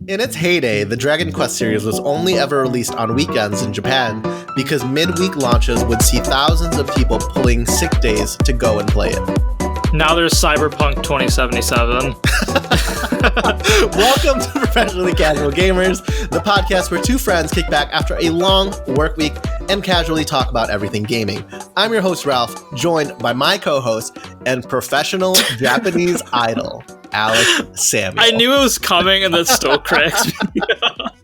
In its heyday, the Dragon Quest series was only ever released on weekends in Japan because midweek launches would see thousands of people pulling sick days to go and play it. Now there's Cyberpunk 2077. Welcome to Professionally Casual Gamers, the podcast where two friends kick back after a long work week and casually talk about everything gaming. I'm your host, Ralph, joined by my co-host and professional Japanese idol, Alex Samuel. I knew it was coming and that still cracks me up.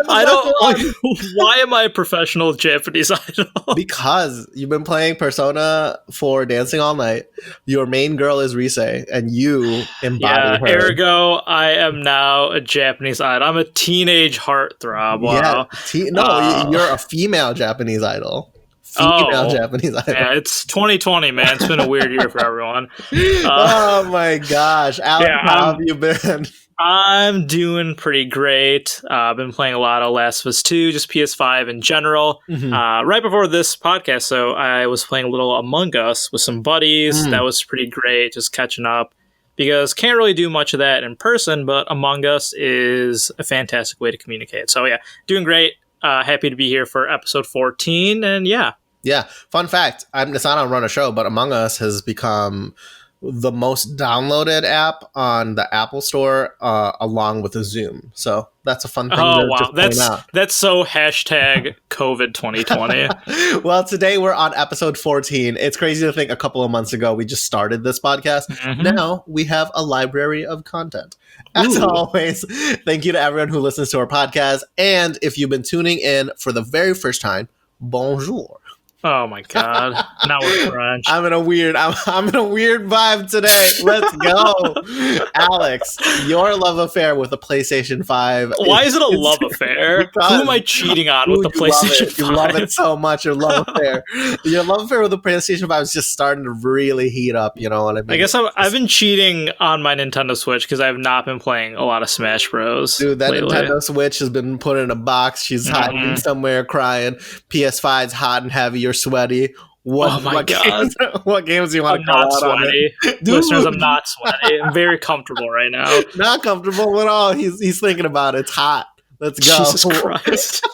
I don't. Why am I a professional Japanese idol? Because you've been playing Persona 4 Dancing All Night. Your main girl is Rise, and you embody her. Ergo, I am now a Japanese idol. I'm a teenage heartthrob. Wow. Yeah, you're a female Japanese idol. Japanese idol. Yeah, it's 2020, man. It's been a weird year for everyone. Oh my gosh, Alex, how have you been? I'm doing pretty great. I've been playing a lot of Last of Us 2, just PS5 in general. Right before this podcast, so I was playing a little Among Us with some buddies. That was pretty great, just catching up. Because can't really do much of that in person, but Among Us is a fantastic way to communicate. So yeah, doing great. Happy to be here for episode 14, and yeah. Yeah, fun fact, it's not on Run a Show, but Among Us has become the most downloaded app on the Apple Store, along with a Zoom. So that's a fun thing to just point out. That's so hashtag COVID 2020. Well, today we're on episode 14. It's crazy to think a couple of months ago we just started this podcast. Now we have a library of content. As always, thank you to everyone who listens to our podcast. And if you've been tuning in for the very first time, bonjour. Oh my god! Now we're French. I'm in a weird vibe today. Let's go, Alex. Your love affair with the PlayStation 5. Why is it a love affair? Who am I cheating on with the PlayStation 5? You love it so much. Your love affair. Your love affair with the PlayStation 5 is just starting to really heat up. You know what I mean? I guess I've been cheating on my Nintendo Switch because I have not been playing a lot of Smash Bros. Dude, that lately. Nintendo Switch has been put in a box. She's hiding somewhere, crying. PS5's hot and heavy. You're sweaty. God! What games do you want to call out sweaty. On it? Listeners, I'm not sweaty. I'm very comfortable right now. Not comfortable at all. He's thinking about it. It's hot. Let's go. Jesus Christ.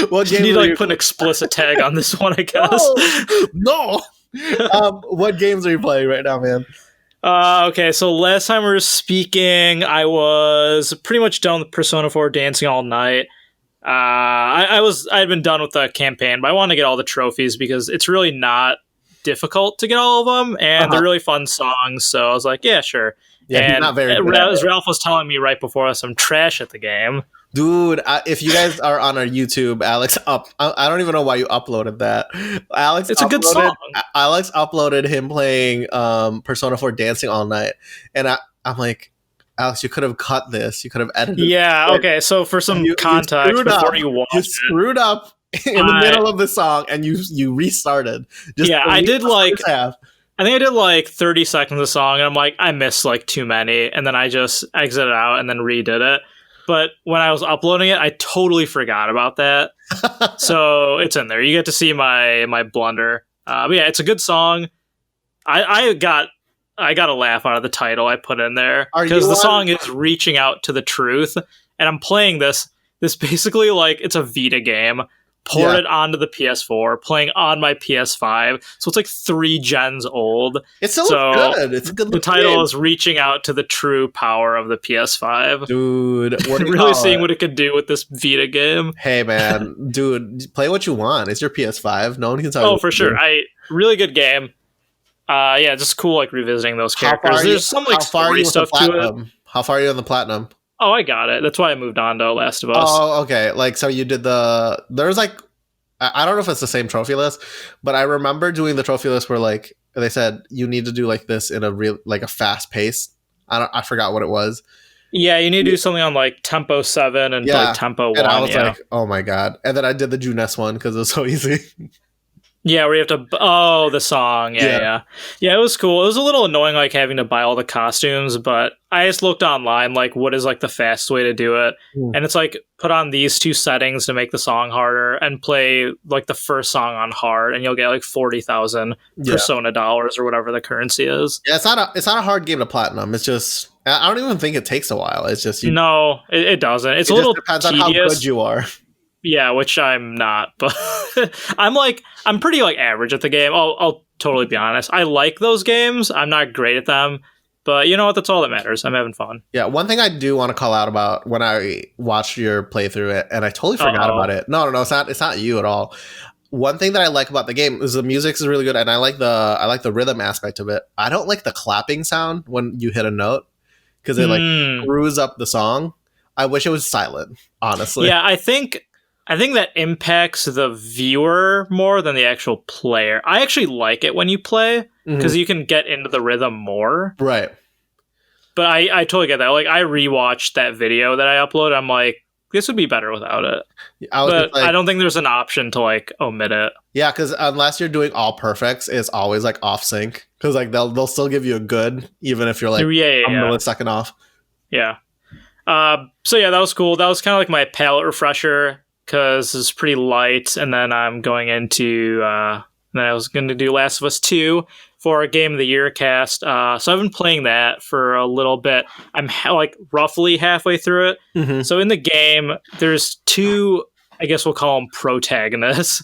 What game you need to put an explicit tag on this one, I guess. No. What games are you playing right now, man? Okay, so last time we were speaking, I was pretty much done with Persona 4 Dancing All Night. I'd been done with the campaign, but I want to get all the trophies because it's really not difficult to get all of them, and they're really fun songs. So I was like, yeah, sure. Yeah, and not very as Ralph was telling me right before us, I'm trash at the game. Dude, if you guys are on our YouTube, Alex I don't even know why you uploaded that. It's a good song. Alex uploaded him playing Persona 4 Dancing All Night, and I'm like, Alex, you could have cut this. You could have edited. Yeah, okay. So for some context, before you watch you screwed up in the middle of the song, and you restarted. I did I think I did like 30 seconds of the song, and I'm like, I missed like too many, and then I just exited out and then redid it. But when I was uploading it, I totally forgot about that. So it's in there. You get to see my blunder. But yeah, it's a good song. I got a laugh out of the title I put in there because the song is reaching out to the truth, and I'm playing this basically like it's a Vita game ported onto the PS4, playing on my PS5, so it's like 3 gens old. It's so good. It's a good. The title is reaching out to the true power of the PS5. Dude, what really seeing what it could do with this Vita game. Hey man, dude, play what you want. It's your PS5. No one can tell you. Oh, for sure. Really good game. Yeah, just cool, like revisiting those characters. There's some like story stuff to it. How far are you on the platinum? Oh, I got it. That's why I moved on to Last of Us. Oh, okay. Like, so you did there's like, I don't know if it's the same trophy list, but I remember doing the trophy list where like they said you need to do like this in a real like a fast pace. I forgot what it was. Yeah, you need to do something on like Tempo 7 and like Tempo 1. And I was like, oh my god. And then I did the Junes one because it was so easy. Yeah, where you have to. Oh, the song. Yeah. It was cool. It was a little annoying, like having to buy all the costumes, but I just looked online, like what is like the fastest way to do it, and it's like put on these 2 settings to make the song harder, and play like the first song on hard, and you'll get like 40,000 Persona dollars or whatever the currency is. Yeah, it's not a hard game to platinum. It's just I don't even think it takes a while. It's just no, it doesn't. It's a little depends tedious. on how good you are. Yeah, which I'm not, but I'm pretty like average at the game. I'll totally be honest. I like those games. I'm not great at them, but you know what? That's all that matters. I'm having fun. Yeah, one thing I do want to call out about when I watched your playthrough, and I totally forgot about it. No, it's not you at all. One thing that I like about the game is the music is really good, and I like the rhythm aspect of it. I don't like the clapping sound when you hit a note because it like screws up the song. I wish it was silent, honestly. Yeah, I think that impacts the viewer more than the actual player. I actually like it when you play because you can get into the rhythm more. Right. But I totally get that. Like, I rewatched that video that I uploaded. I'm like, this would be better without it. But I don't think there's an option to like omit it. Yeah, because unless you're doing all perfects, it's always like off sync. Because like they'll still give you a good, even if you're like a millisecond off. Yeah. So yeah, that was cool. That was kind of like my palette refresher, because it's pretty light, and then I'm going into then I was going to do Last of Us 2 for a Game of the Year cast. So I've been playing that for a little bit. I'm like roughly halfway through it. So in the game, there's 2, I guess we'll call them protagonists.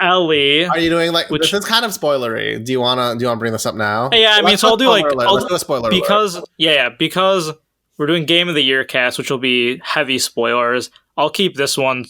Ellie. Are you doing like this is kind of spoilery? Do you wanna bring this up now? Yeah, I mean, so I'll do like let's do a spoiler because alert. Because we're doing Game of the Year cast, which will be heavy spoilers. I'll keep this one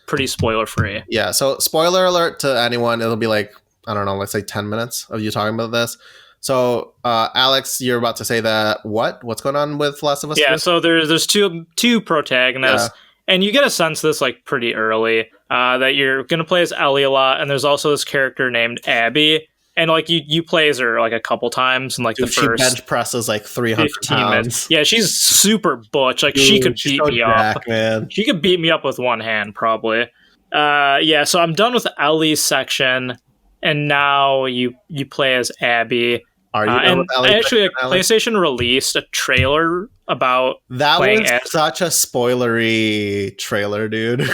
pretty spoiler free. Yeah, so spoiler alert to anyone. It'll be like, I don't know, let's say 10 minutes of you talking about this. So, Alex, you're about to say that what's going on with Last of Us? Yeah, so there's two protagonists, and you get a sense of this like pretty early that you're going to play as Ellie a lot, and there's also this character named Abby. And like you play as her like a couple times in like the first bench presses like 300 pounds. Minutes. Yeah, she's super butch. Like she could beat me up. Man. She could beat me up with one hand probably. So I'm done with the Ellie section, and now you play as Abby. Are you done with Ellie? Actually, PlayStation released a trailer about that. Was such a spoilery trailer, dude.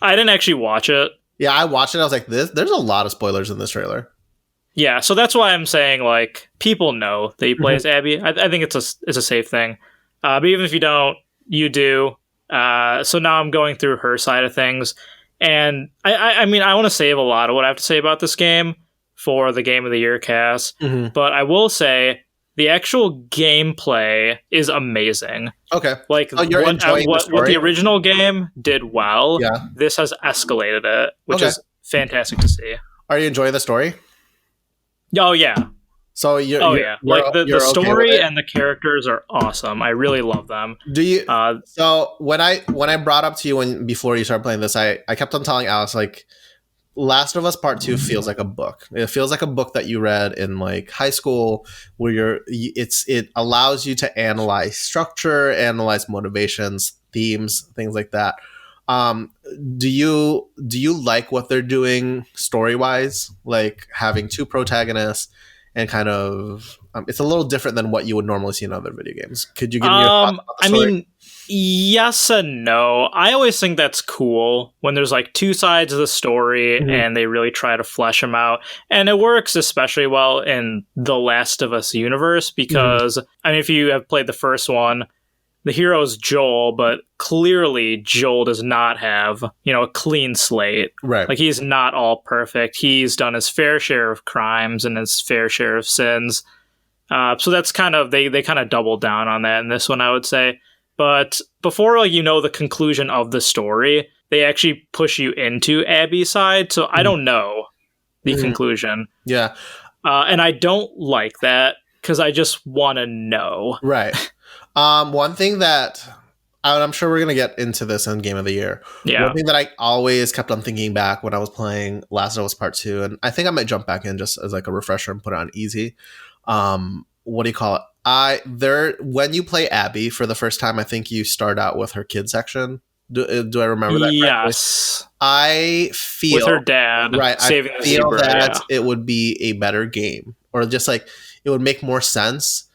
I didn't actually watch it. Yeah, I watched it. I was like, there's a lot of spoilers in this trailer. Yeah, so that's why I'm saying, like, people know that you play as Abby. I think it's a safe thing. But even if you don't, you do. So now I'm going through her side of things. And I mean, I want to save a lot of what I have to say about this game for the Game of the Year cast. But I will say the actual gameplay is amazing. Okay. Like, what the original game did well, this has escalated it, which is fantastic to see. Are you enjoying the story? Oh yeah. So like the story and the characters are awesome. I really love them. Do you? So when I brought up to you before you started playing this, I kept on telling Alex like, Last of Us Part 2 feels like a book. It feels like a book that you read in like high school, where it allows you to analyze structure, analyze motivations, themes, things like that. Do you like what they're doing story-wise, like having 2 protagonists and kind of it's a little different than what you would normally see in other video games? Could you give me your thoughts about the story? I mean, yes and no. I always think that's cool when there's like 2 sides of the story and they really try to flesh them out, and it works especially well in the Last of Us universe because I mean, if you have played the first one, the hero is Joel, but clearly Joel does not have, a clean slate. Right. Like, he's not all perfect. He's done his fair share of crimes and his fair share of sins. So that's kind of, they kind of double down on that in this one, I would say. But before, the conclusion of the story, they actually push you into Abby's side. So I don't know the conclusion. Yeah. And I don't like that because I just want to know. Right. One thing that I'm sure we're going to get into this in Game of the Year. Yeah. One thing that I always kept on thinking back when I was playing Last of Us Part 2, and I think I might jump back in just as like a refresher and put it on easy. What do you call it? When you play Abby for the first time, I think you start out with her kid section. Do I remember that correctly? Yes. I feel with her dad, right. I saving the feel zebra. that it would be a better game, or just like it would make more sense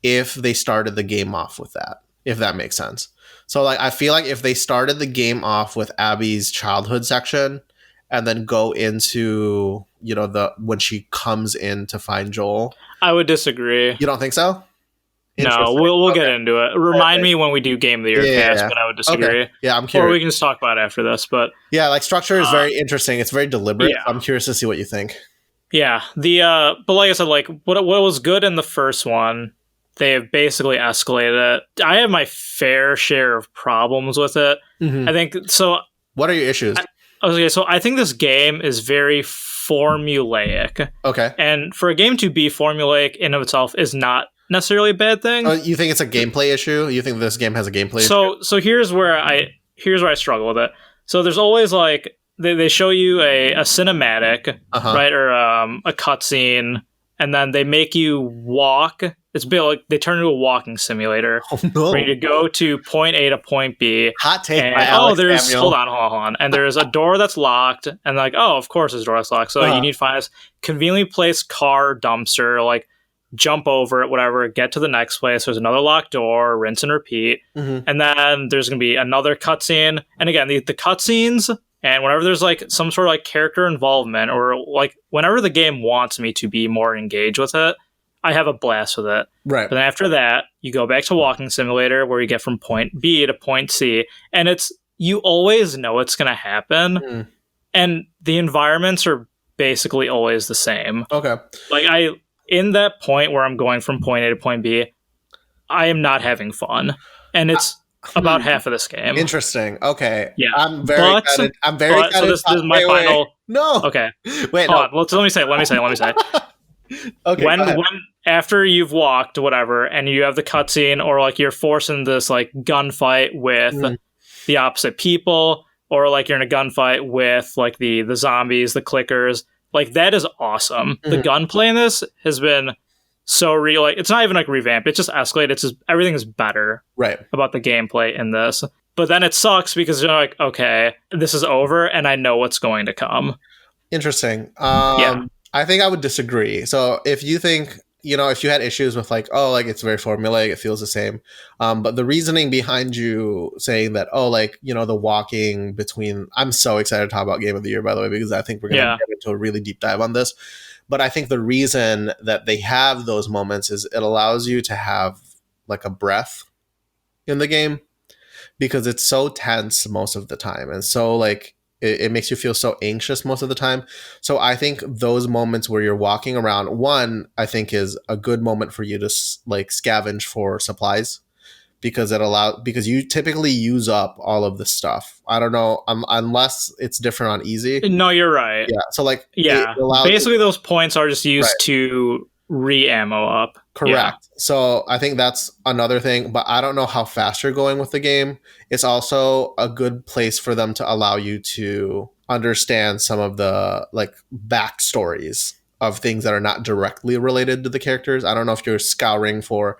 if they started the game off with that. If that makes sense. So like I feel like if they started the game off with Abby's childhood section, and then go into the when she comes in to find Joel. I would disagree. You don't think so? No, we'll get into it. Remind me when we do Game of the Year cast, but I would disagree. Okay. Yeah, I'm curious. Or we can just talk about it after this. But yeah, like structure is very interesting. It's very deliberate. Yeah. I'm curious to see what you think. Yeah, but like I said, like what was good in the first one, they have basically escalated it. I have my fair share of problems with it. Mm-hmm. I think so. What are your issues? So I think this game is very formulaic. Okay. And for a game to be formulaic in of itself is not necessarily a bad thing. You think it's a gameplay issue? You think this game has a gameplay issue? So here's where I struggle with it. So there's always like they show you a cinematic, right, or a cutscene, and then they make you walk. It's a bit like they turn into a walking simulator. Oh, no. Where you go to point A to point B. Hot take and, by Alex Samuel. Hold on. And there's a door that's locked, and like, oh, of course there's a door that's locked. So you need to find this conveniently placed car dumpster, like jump over it, whatever, get to the next place. There's another locked door, rinse and repeat. Mm-hmm. And then there's going to be another cutscene. And again, the cutscenes, and whenever there's like some sort of like character involvement, or like whenever the game wants me to be more engaged with it, I have a blast with it. Right. But then after that, you go back to Walking Simulator where you get from point B to point C. And you always know it's going to happen. Mm. And the environments are basically always the same. Okay. Like in that point where I'm going from point A to point B, I am not having fun. And it's about half of this game. Interesting. Okay. Yeah. I'm very excited. I'm very excited. So this is my final. No. Okay. Wait. Hold on. Well, let me say. Okay. When after you've walked whatever, and you have the cutscene, or like you're forced into this like gunfight with the opposite people, or like you're in a gunfight with like the zombies, the clickers. Like that is awesome. Mm-hmm. The gunplay in this has been so real. Like it's not even like revamped. It's just escalated. It's just everything is better about the gameplay in this. But then it sucks because you're like, okay, this is over, and I know what's going to come. Interesting. I think I would disagree. So if you think, if you had issues with like, oh, like it's very formulaic, it feels the same. But the reasoning behind you saying that, oh, like, the walking between, I'm so excited to talk about Game of the Year, by the way, because I think we're going to get into a really deep dive on this. But I think the reason that they have those moments is it allows you to have like a breath in the game, because it's so tense most of the time. And so like, it makes you feel so anxious most of the time. So I think those moments where you're walking around, one, I think is a good moment for you to like scavenge for supplies, because because you typically use up all of the stuff. I don't know, unless it's different on easy. No, you're right. Yeah. So like, basically those points are just used to re-ammo up. Correct. Yeah. So I think that's another thing, but I don't know how fast you're going with the game. It's also a good place for them to allow you to understand some of the like backstories of things that are not directly related to the characters. I don't know if you're scouring for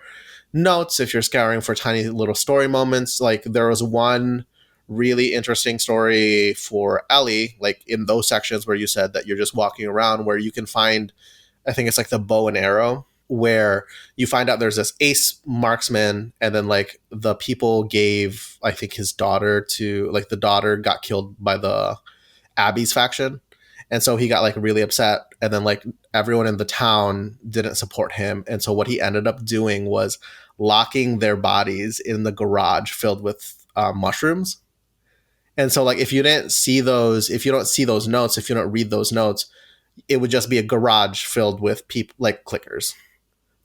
notes, if you're scouring for tiny little story moments. Like there was one really interesting story for Ellie, like in those sections where you said that you're just walking around, where you can find, I think it's like the bow and arrow, where you find out there's this ace marksman, and then like the people gave, I think, his daughter to, like the daughter got killed by the Abby's faction. And so he got like really upset, and then like everyone in the town didn't support him. And so what he ended up doing was locking their bodies in the garage filled with mushrooms. And so like if you don't see those notes, if you don't read those notes, it would just be a garage filled with people like clickers.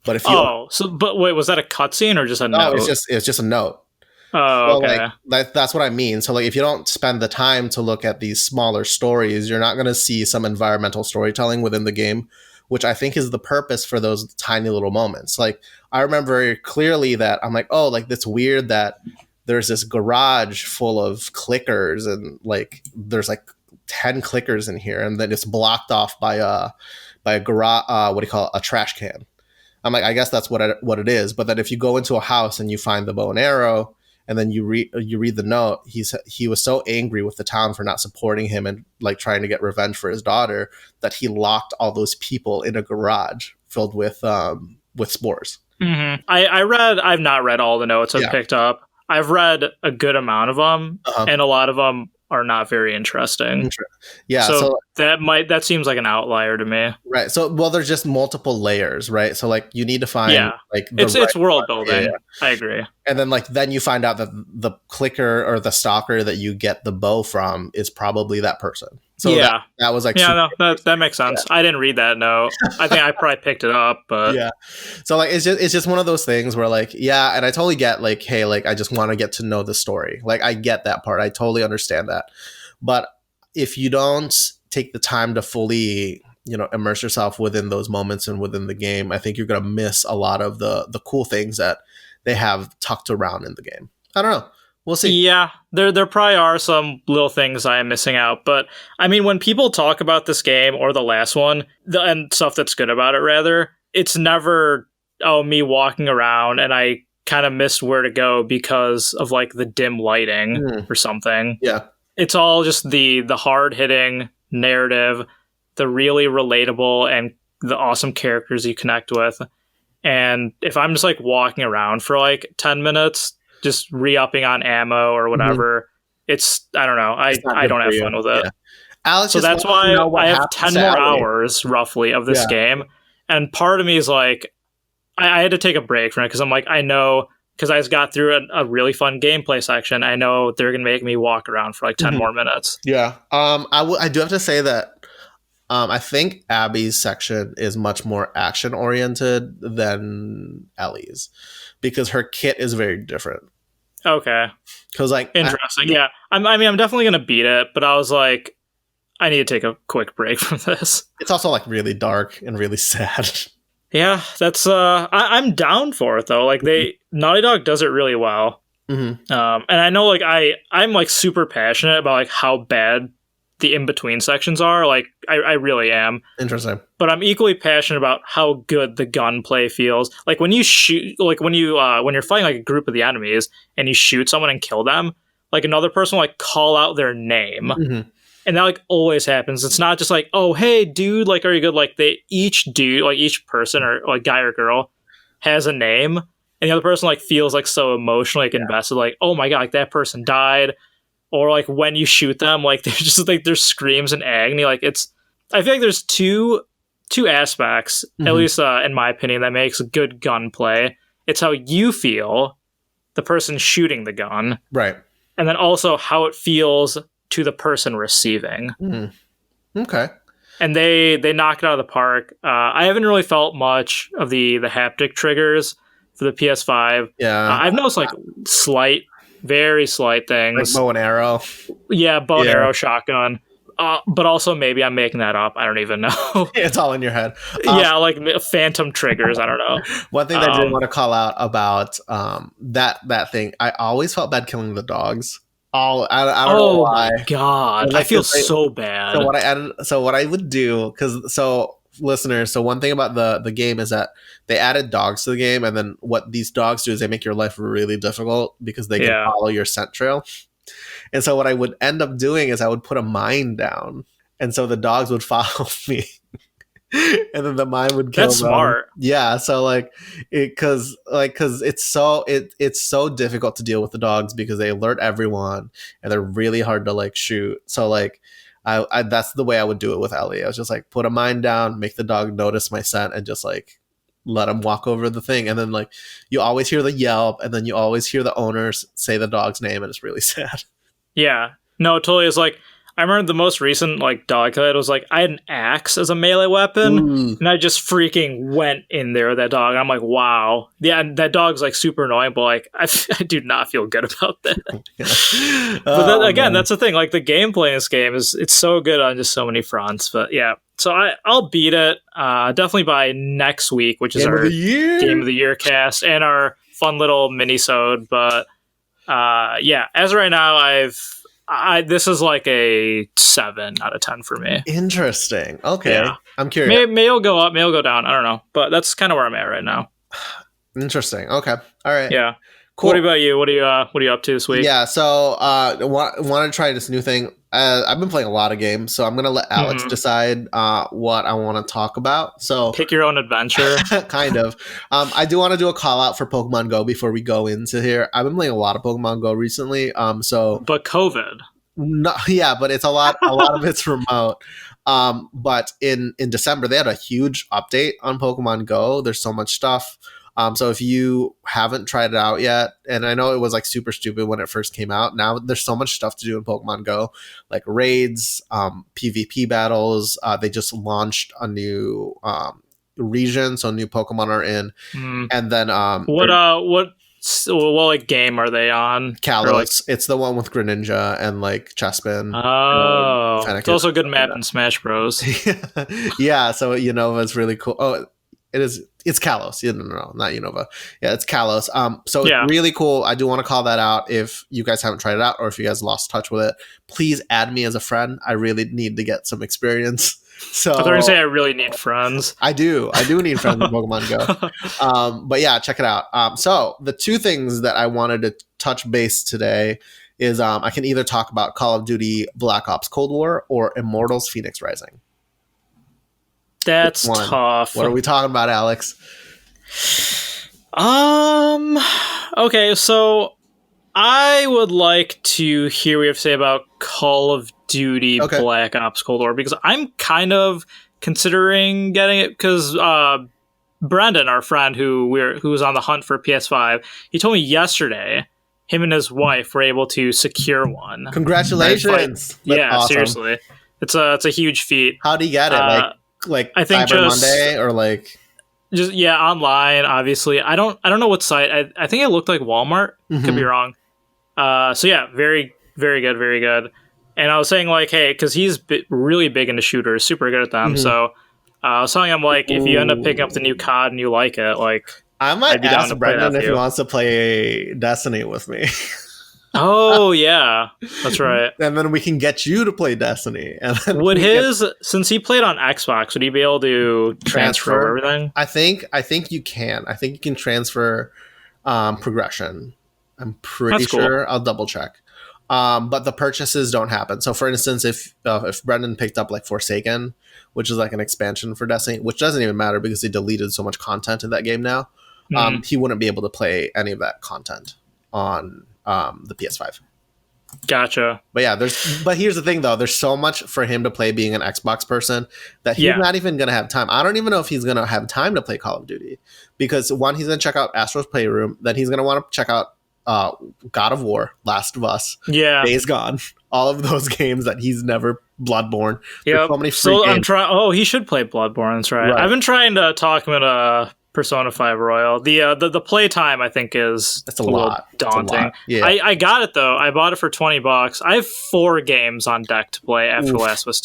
But if you but wait, was that a cutscene or just a note? It's just a note. Oh, okay. So like, that's what I mean. So like if you don't spend the time to look at these smaller stories, you're not going to see some environmental storytelling within the game, which I think is the purpose for those tiny little moments. Like I remember very clearly that I'm like, oh, like that's weird that there's this garage full of clickers, and like there's like 10 clickers in here, and then it's blocked off by a garage, a trash can. I'm like, I guess that's what it is. But then if you go into a house and you find the bow and arrow, and then you read the note. He was so angry with the town for not supporting him and like trying to get revenge for his daughter that he locked all those people in a garage filled with spores. Mm-hmm. I've not read all the notes I've picked up. I've read a good amount of them, and a lot of them are not very interesting. Yeah, so that seems like an outlier to me. Right. So, well, there's just multiple layers, right? So, like, you need to find like it's world building. Yeah. I agree. And then you find out that the clicker or the stalker that you get the bow from is probably that person. So that was like that makes sense. I didn't read that note. I think I probably picked it up, but so like it's just one of those things where like and I totally get like, hey, like I just want to get to know the story. Like I get that part. I totally understand that. But if you don't take the time to fully, immerse yourself within those moments and within the game, I think you're gonna miss a lot of the cool things that they have tucked around in the game. I don't know. We'll see. Yeah, there probably are some little things I am missing out. But, I mean, when people talk about this game or the last one, and stuff that's good about it, rather, it's never, me walking around and I kind of missed where to go because of, like, the dim lighting or something. Yeah. It's all just the hard-hitting narrative, the really relatable and the awesome characters you connect with. And if I'm just, like, walking around for, like, 10 minutes... just re-upping on ammo or whatever, it's I don't know. I don't have fun with it. Alex, so that's why I have 10 more hours roughly of this game, and part of me is like, I had to take a break from it because I'm like, I know because I just got through a really fun gameplay section. I know they're gonna make me walk around for like 10 more minutes. Yeah. I do have to say that I think Abby's section is much more action oriented than Ellie's because her kit is very different. Okay. Because like interesting. I'm definitely gonna beat it, but I was like, I need to take a quick break from this. It's also like really dark and really sad. Yeah, that's I'm down for it though. Like Naughty Dog does it really well. And I know like I'm like super passionate about like how bad the in-between sections are. Like I really am. Interesting. But I'm equally passionate about how good the gunplay feels. Like when you shoot, like when you're fighting like a group of the enemies and you shoot someone and kill them, like another person will like call out their name. And that like always happens. It's not just like, oh hey dude, like are you good? Like each person or like guy or girl has a name, and the other person like feels like so emotionally like invested, like, oh my god, like that person died. Or like when you shoot them, like there's just like there's screams and agony. Like I feel like there's two aspects, at least in my opinion, that makes good gunplay. It's how you feel, the person shooting the gun, right, and then also how it feels to the person receiving. Okay, and they knock it out of the park. I haven't really felt much of the haptic triggers for the PS5. I've noticed like very slight things, like bow and arrow. Bow and arrow, shotgun. But also maybe I'm making that up. I don't even know. It's all in your head. Like phantom triggers. I don't know. One thing that I did want to call out about that thing, I always felt bad killing the dogs. I don't know why. Oh my god, I feel so bad. So what I would do, listeners, so one thing about the game is that they added dogs to the game, and then what these dogs do is they make your life really difficult because they can follow your scent trail. And so what I would end up doing is I would put a mine down, and so the dogs would follow me. And then the mine would kill them. That's smart. Yeah, so like because it's so difficult to deal with the dogs because they alert everyone and they're really hard to like shoot. So like I that's the way I would do it with Ellie. I was just like put a mine down, make the dog notice my scent, and just like let him walk over the thing. And then like you always hear the yelp, and then you always hear the owners say the dog's name, and it's really sad. Yeah, no, it totally is. Like I remember the most recent like dog kill. It was like I had an axe as a melee weapon, and I just freaking went in there with that dog. I'm like, wow, yeah, and that dog's like super annoying, but like I do not feel good about that. But then, again, that's the thing. Like the gameplay in this game it's so good on just so many fronts. But yeah, so I'll beat it definitely by next week, which is our Game of the Year cast and our fun little mini-sode. But as of right now, this is like a 7 out of 10 for me. Interesting. Okay. Yeah. I'm curious. May it'll go up, may it'll go down. I don't know. But that's kind of where I'm at right now. Interesting. Okay. All right. Yeah. Cool. What about you? What are you up to this week? Yeah, so want to try this new thing. I've been playing a lot of games, so I'm gonna let Alex decide what I want to talk about. So pick your own adventure. Kind of. I do want to do a call out for Pokemon Go before we go into here. I've been playing a lot of Pokemon Go recently. But COVID. No, yeah, but it's a lot of it's remote. But in December they had a huge update on Pokemon Go. There's so much stuff. So if you haven't tried it out yet, and I know it was like super stupid when it first came out, now there's so much stuff to do in Pokemon Go, like raids, PvP battles. They just launched a new region, so new Pokemon are in. And then what like game are they on? Kalos. Like, it's the one with Greninja and like Chespin. Oh, it's also a good map in Smash Bros. Yeah, so Unova is really cool. Oh, it is. It's Kalos. No, not Unova. Yeah, it's Kalos. So it's really cool. I do want to call that out. If you guys haven't tried it out, or if you guys lost touch with it, please add me as a friend. I really need to get some experience. So I was going to say I really need friends. I do need friends in Pokemon Go. But yeah, check it out. So the two things that I wanted to touch base today is I can either talk about Call of Duty Black Ops Cold War or Immortals Phoenix Rising. That's tough. What are we talking about, Alex? Okay, so I would like to hear what you have to say about Call of Duty Black Ops Cold War, because I'm kind of considering getting it because Brendan, our friend who was on the hunt for PS5, he told me yesterday him and his wife were able to secure one. Congratulations! Yeah, awesome. Seriously, it's a huge feat. How do you get it? Like I think Cyber Monday or like just online. Obviously, I don't know what site. I think it looked like Walmart. Could be wrong. So yeah, very very good, very good. And I was saying like, hey, because he's really big into shooters, super good at them. So I was telling him like, if you end up picking up the new COD and you like it, like I might ask Brendan if he wants to play Destiny with me. Oh yeah, that's right. And then we can get you to play Destiny. And then since he played on Xbox, would he be able to transfer everything? I think you can. I think you can transfer progression. I'm pretty sure. Cool. I'll double check. But the purchases don't happen. So for instance, if Brendan picked up like Forsaken, which is like an expansion for Destiny, which doesn't even matter because they deleted so much content in that game now, he wouldn't be able to play any of that content on the PS5. Gotcha. But yeah, but here's the thing though, there's so much for him to play being an Xbox person that he's not even gonna have time. I don't even know if he's gonna have time to play Call of Duty, because one, he's gonna check out Astro's Playroom, then he's gonna want to check out God of War, Last of Us, Days Gone, all of those games that he's never Bloodborne. Yeah, so many free games. I'm trying. Oh, he should play Bloodborne. That's right. I've been trying to talk him into Persona 5 Royal. The play time I think is a lot daunting. Yeah. I got it though. I bought it for $20. I have 4 games on deck to play after Last of Us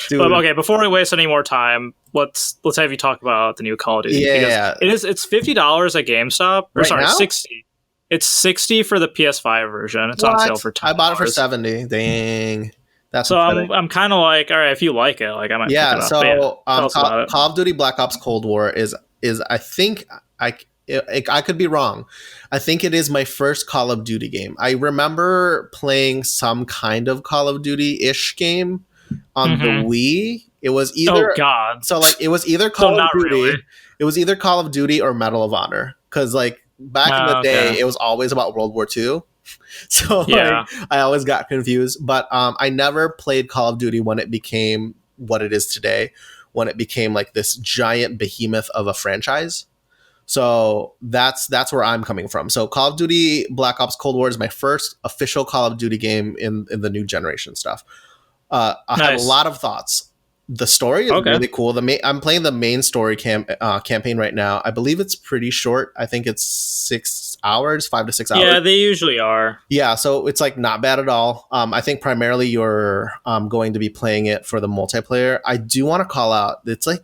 2. But okay, before we waste any more time, let's have you talk about the new Call of Duty. Yeah, it's $50 at GameStop. Or right sorry, now? $60. It's $60 for the PS5 version. It's on sale for $10. I bought it for $70. Dang. That's so I'm kind of like, all right, if you like it, like I might pick it up. So Call of Duty Black Ops Cold War is I think I could be wrong. I think it is my first Call of Duty game. I remember playing some kind of Call of Duty-ish game on the Wii. It was either So like it was either Call of Duty. Really. It was either Call of Duty or Medal of Honor, because like back in the day it was always about World War II. So like, I always got confused. But I never played Call of Duty when it became what it is today, when it became like this giant behemoth of a franchise. So that's where I'm coming from. So Call of Duty Black Ops Cold War is my first official Call of Duty game in the new generation stuff. I have a lot of thoughts. The story is really cool. I'm playing the main story campaign right now. I believe it's pretty short. I think it's 6 hours, 5 to 6 hours. Yeah, they usually are. Yeah, so it's like not bad at all. I think primarily you're going to be playing it for the multiplayer. I do want to call out, it's like,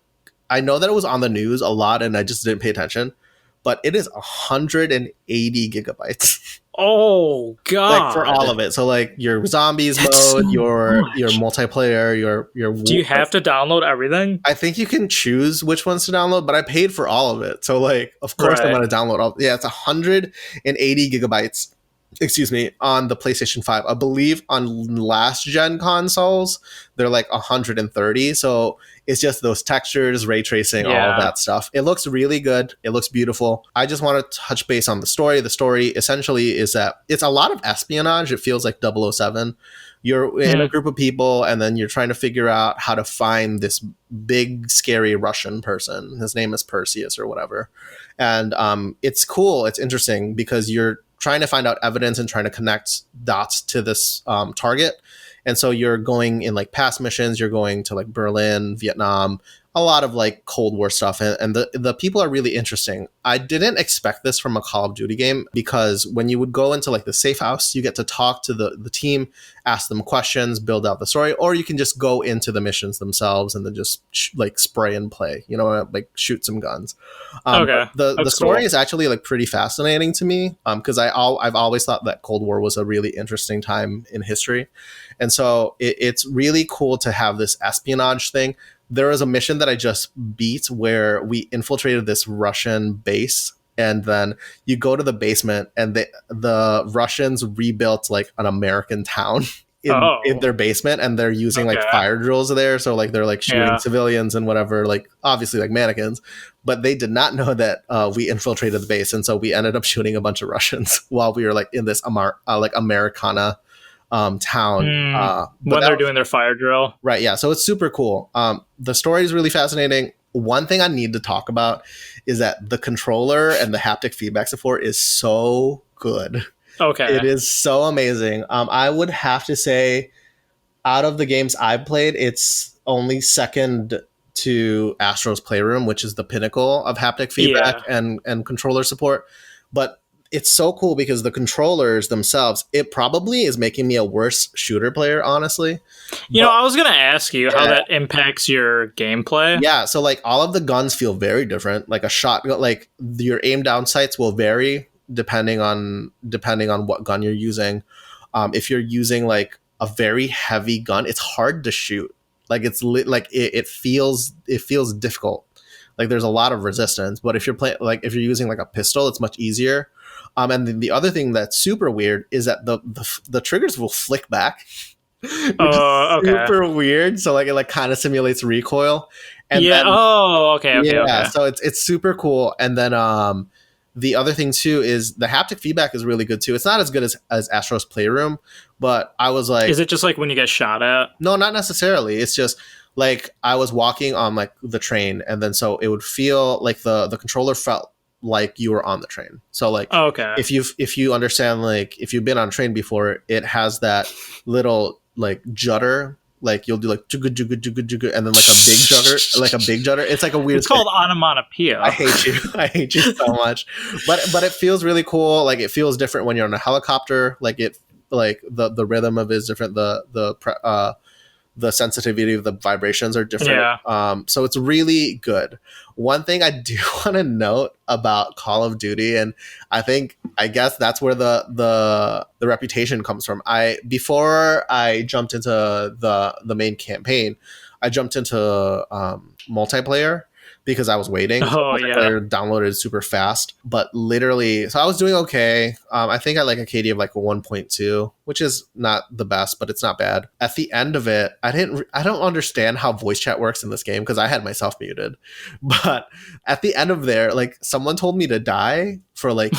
I know that it was on the news a lot and I just didn't pay attention, but it is 180 gigabytes. Oh god! Like for all of it. So like your zombies That's mode, so your much. multiplayer, your Do you have to download everything? I think you can choose which ones to download, but I paid for all of it. So like of course I'm Right. gonna download all. Yeah, it's 180 gigabytes. Excuse me, on the PlayStation 5. I believe on last gen consoles, they're like 130. So it's just those textures, ray tracing, all of Yeah. that stuff. It looks really good. It looks beautiful. I just want to touch base on the story. The story essentially is that it's a lot of espionage. It feels like 007. You're in a group of people, and then you're trying to figure out how to find this big, scary Russian person. His name is Perseus or whatever. And it's cool. It's interesting because you're trying to find out evidence and trying to connect dots to this target. And so you're going in like past missions, you're going to like Berlin, Vietnam, a lot of like Cold War stuff. And the people are really interesting. I didn't expect this from a Call of Duty game because when you would go into like the safe house, you get to talk to the team, ask them questions, build out the story, or you can just go into the missions themselves and then just like spray and play, you know, like shoot some guns. Okay. The story cool. is actually like pretty fascinating to me because I've always thought that Cold War was a really interesting time in history. And so it's really cool to have this espionage thing. There was a mission that I just beat where we infiltrated this Russian base, and then you go to the basement and the Russians rebuilt like an American town in their basement, and they're using like fire drills there. So like they're like shooting civilians and whatever, like obviously like mannequins, but they did not know that we infiltrated the base. And so we ended up shooting a bunch of Russians while we were like in this like Americana town. When they're doing their fire drill. Right. Yeah. So it's super cool. The story is really fascinating. One thing I need to talk about is that the controller and the haptic feedback support is so good. Okay. It is so amazing. I would have to say out of the games I've played, it's only second to Astro's Playroom, which is the pinnacle of haptic feedback and controller support. But it's so cool because the controllers themselves, it probably is making me a worse shooter player, honestly. You know, I was going to ask you how that impacts your gameplay. Yeah, so like all of the guns feel very different. Like a shotgun, like your aim down sights will vary depending on what gun you're using. If you're using like a very heavy gun, it's hard to shoot. Like it feels difficult. Like there's a lot of resistance. But if you're using like a pistol, it's much easier. And then the other thing that's super weird is that the triggers will flick back, which is super weird. So like it like kind of simulates recoil. And then, okay. So it's super cool. And then the other thing too is the haptic feedback is really good too. It's not as good as Astro's Playroom, but I was like, is it just like when you get shot at? No, not necessarily. It's just like I was walking on like the train, and then so it would feel like the controller felt like you were on the train. So like if you understand, like if you've been on a train before, it has that little like judder, like you'll do like and then like a big judder. It's like a weird. It's called onomatopoeia. I hate you so much. But it feels really cool. Like it feels different when you're on a helicopter. Like the rhythm of it is different. The sensitivity of the vibrations are different. Yeah. So it's really good. One thing I do want to note about Call of Duty, and I guess that's where the reputation comes from. Before I jumped into the main campaign, I jumped into multiplayer because I was waiting. Multiplayer downloaded super fast, but literally, so I was doing okay. I think I like a KD of like a 1.2, which is not the best, but it's not bad. At the end of it, I don't understand how voice chat works in this game because I had myself muted. But at the end of there, like someone told me to die for like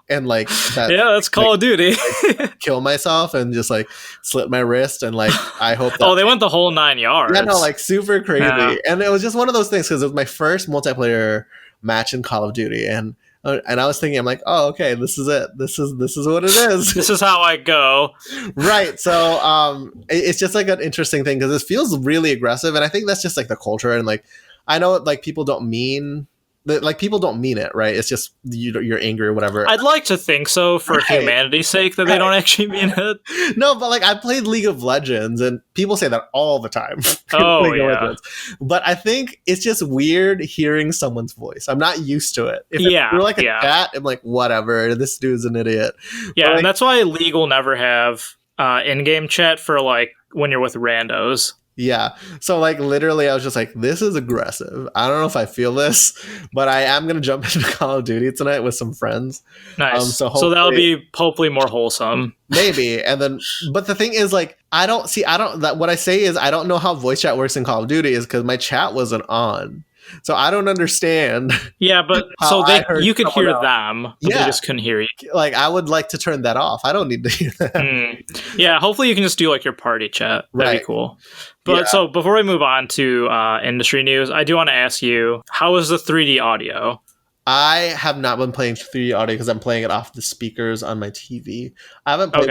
and like that. Yeah, that's Call of Duty. Like, kill myself and just like slit my wrist and like I hope that they went the whole 9 yards. Yeah, no, like super crazy. Yeah. And it was just one of those things because it was my first multiplayer match in Call of Duty, and I was thinking, I'm like, oh, okay, this is it. This is what it is. This is how I go. Right. So it's just like an interesting thing because it feels really aggressive, and I think that's just like the culture. And like I know like people don't mean like people don't mean it, right? It's just you're angry or whatever. I'd like to think so for humanity's sake that they don't actually mean it. No, but like I played League of Legends and people say that all the time. Oh yeah. But I think it's just weird hearing someone's voice. I'm not used to it. If you're like a chat, I'm like, whatever, this dude's an idiot. Yeah, like, and that's why League will never have in-game chat for like when you're with randos. Yeah. So like literally I was just like, this is aggressive. I don't know if I feel this, but I am going to jump into Call of Duty tonight with some friends. Nice. So that'll be hopefully more wholesome. Maybe. And then, but the thing is like, what I say is I don't know how voice chat works in Call of Duty is because my chat wasn't on. So I don't understand. Yeah, but so you could hear them, but they just couldn't hear you. Like I would like to turn that off. I don't need to hear that. Yeah, hopefully you can just do like your party chat. That'd be cool. But so before we move on to industry news, I do want to ask you, how is the 3D audio? I have not been playing 3D audio because I'm playing it off the speakers on my TV. I haven't played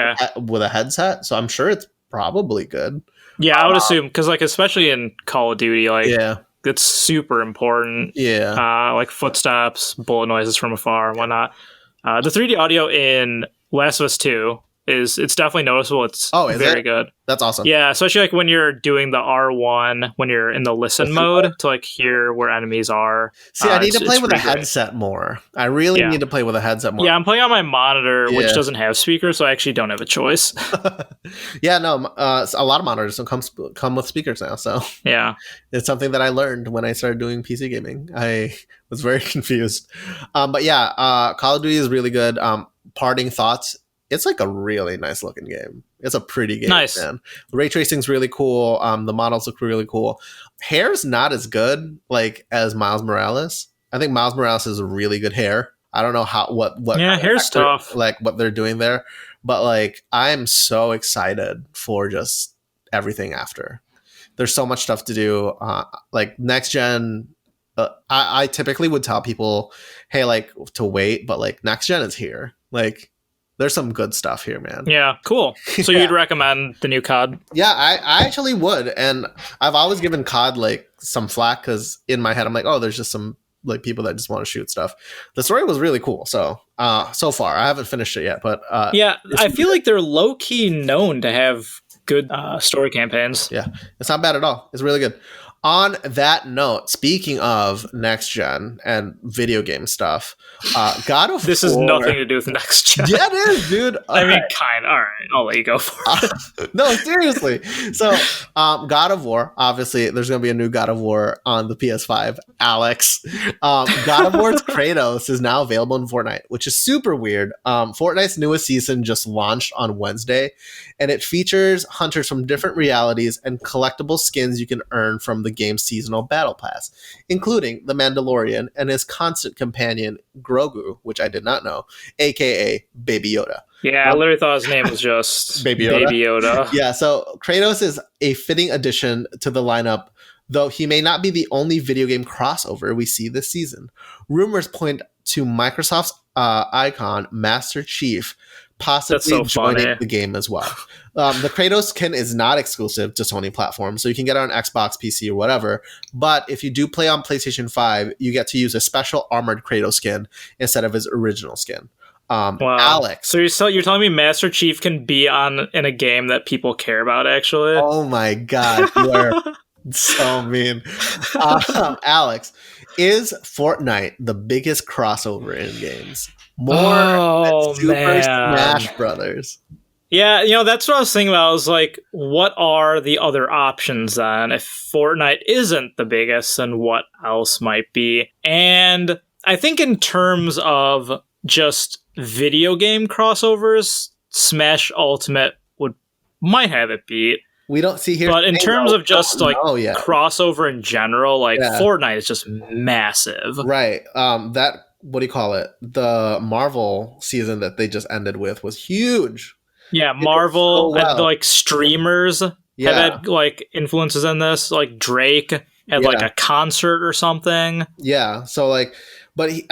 with a headset, so I'm sure it's probably good. Yeah, I would assume because like especially in Call of Duty, like it's super important. Yeah, like footsteps, bullet noises from afar, and whatnot. The 3D audio in Last of Us 2 it's definitely noticeable. It's very good. That's awesome. Yeah, especially like when you're doing the R1 when you're in the listen mode to like hear where enemies are. See, I need to play with a headset more. I really need to play with a headset more. Yeah, I'm playing on my monitor, which doesn't have speakers, so I actually don't have a choice. Yeah, no, a lot of monitors don't come with speakers now, so yeah, it's something that I learned when I started doing PC gaming. I was very confused, but yeah, Call of Duty is really good. Parting thoughts. It's like a really nice looking game. It's a pretty game, man. The ray tracing's really cool. The models look really cool. Hair's not as good like as Miles Morales. I think Miles Morales is a really good hair. I don't know what hair's tough. Like what they're doing there, but like I am so excited for just everything after. There's so much stuff to do. Like next gen. I typically would tell people, hey, like to wait, but like next gen is here. Like. There's some good stuff here, man. Yeah, cool. So you'd recommend the new COD? Yeah, I actually would. And I've always given COD like some flack because in my head I'm like, oh, there's just some like people that just want to shoot stuff. The story was really cool. So so far, I haven't finished it yet, but yeah, I feel like they're low key known to have good story campaigns. Yeah, it's not bad at all. It's really good. On that note, speaking of next gen and video game stuff, God of War. This has nothing to do with next gen. Yeah, it is, dude. I mean, kind of. All right, I'll let you go for it. No, seriously. So, God of War. Obviously, there's going to be a new God of War on the PS5. Alex, God of War's Kratos is now available in Fortnite, which is super weird. Fortnite's newest season just launched on Wednesday, and it features hunters from different realities and collectible skins you can earn from the game's seasonal battle pass, including the Mandalorian and his constant companion Grogu, which I did not know, aka Baby Yoda. Yeah, I literally thought his name was just Baby Yoda. Yeah, so Kratos is a fitting addition to the lineup, though he may not be the only video game crossover we see this season. Rumors point to Microsoft's icon, Master Chief, possibly joining the game as well. The Kratos skin is not exclusive to Sony platforms, so you can get it on Xbox, PC, or whatever. But if you do play on PlayStation 5, you get to use a special armored Kratos skin instead of his original skin. Wow. Alex. So you're telling me Master Chief can be in a game that people care about, actually? Oh my God, you are so mean. Alex, is Fortnite the biggest crossover in games? More than Super Smash Brothers. Yeah, that's what I was thinking about. I was like, what are the other options then? If Fortnite isn't the biggest, then what else might be? And I think in terms of just video game crossovers, Smash Ultimate might have it beat. We don't see here. But in terms of just crossover in general, Fortnite is just massive. Right. What do you call it? The Marvel season that they just ended with was huge. Yeah, Marvel and streamers have had influences in this. Like Drake had a concert or something. Yeah, so I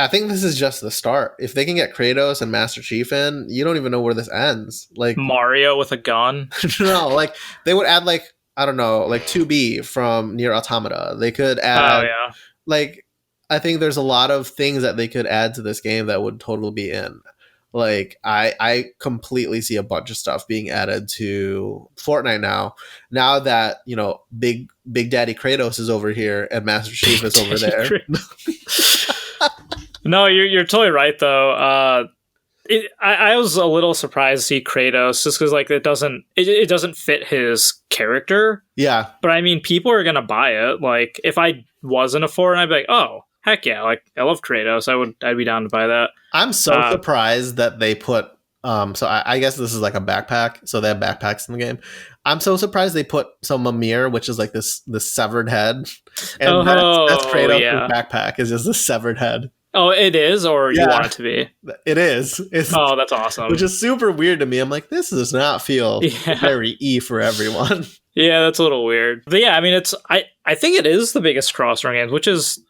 think this is just the start. If they can get Kratos and Master Chief in, you don't even know where this ends. Like Mario with a gun. No, they would add I don't know, 2B from Nier Automata. They could add I think there's a lot of things that they could add to this game that would totally be in. Like I completely see a bunch of stuff being added to Fortnite now that, you know, Big Daddy Kratos is over here and Master Chief is over there. No, you're totally right though. I was a little surprised to see Kratos just because like it doesn't fit his character. Yeah, but I mean, people are gonna buy it. Like if I wasn't a Fortnite, I'd be like, oh heck yeah, like I love Kratos. I'd be down to buy that. I'm so surprised that they put so I guess this is like a backpack, so they have backpacks in the game. I'm so surprised they put some Mimir, which is like this severed head, and that's Kratos' backpack is just a severed head. Oh, it is, or you want it to be? It is. Oh, that's awesome. Which is super weird to me. I'm like, this does not feel very E for everyone. Yeah, that's a little weird. But yeah, I mean, I think it is the biggest cross-run game, which is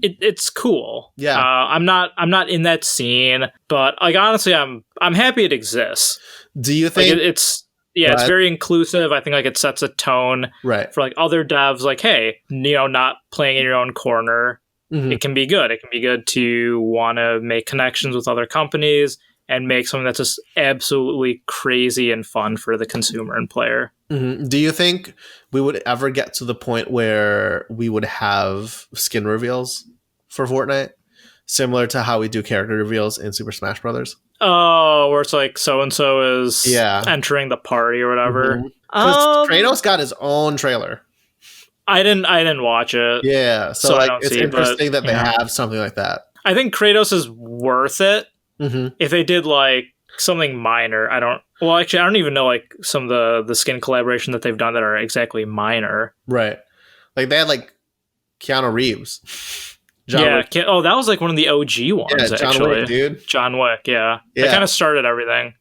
it's cool. Yeah, I'm not in that scene, but like honestly, I'm happy it exists. Do you think like, it's very inclusive. I think like it sets a tone for like other devs. Like, hey, you know, not playing in your own corner. Mm-hmm. It can be good. It can be good to want to make connections with other companies and make something that's just absolutely crazy and fun for the consumer and player. Mm-hmm. Do you think we would ever get to the point where we would have skin reveals for Fortnite, similar to how we do character reveals in Super Smash Brothers? Oh, where it's like so-and-so is entering the party or whatever. Because Kratos got his own trailer. I didn't watch it. Yeah, so like, it's interesting that they have something like that. I think Kratos is worth it if they did like something minor. I don't even know like some of the skin collaboration that they've done that are exactly minor. Right. Like they had like Keanu Reeves. Wick. Oh, that was like one of the OG ones, John Wick, dude. John Wick, yeah. That kind of started everything.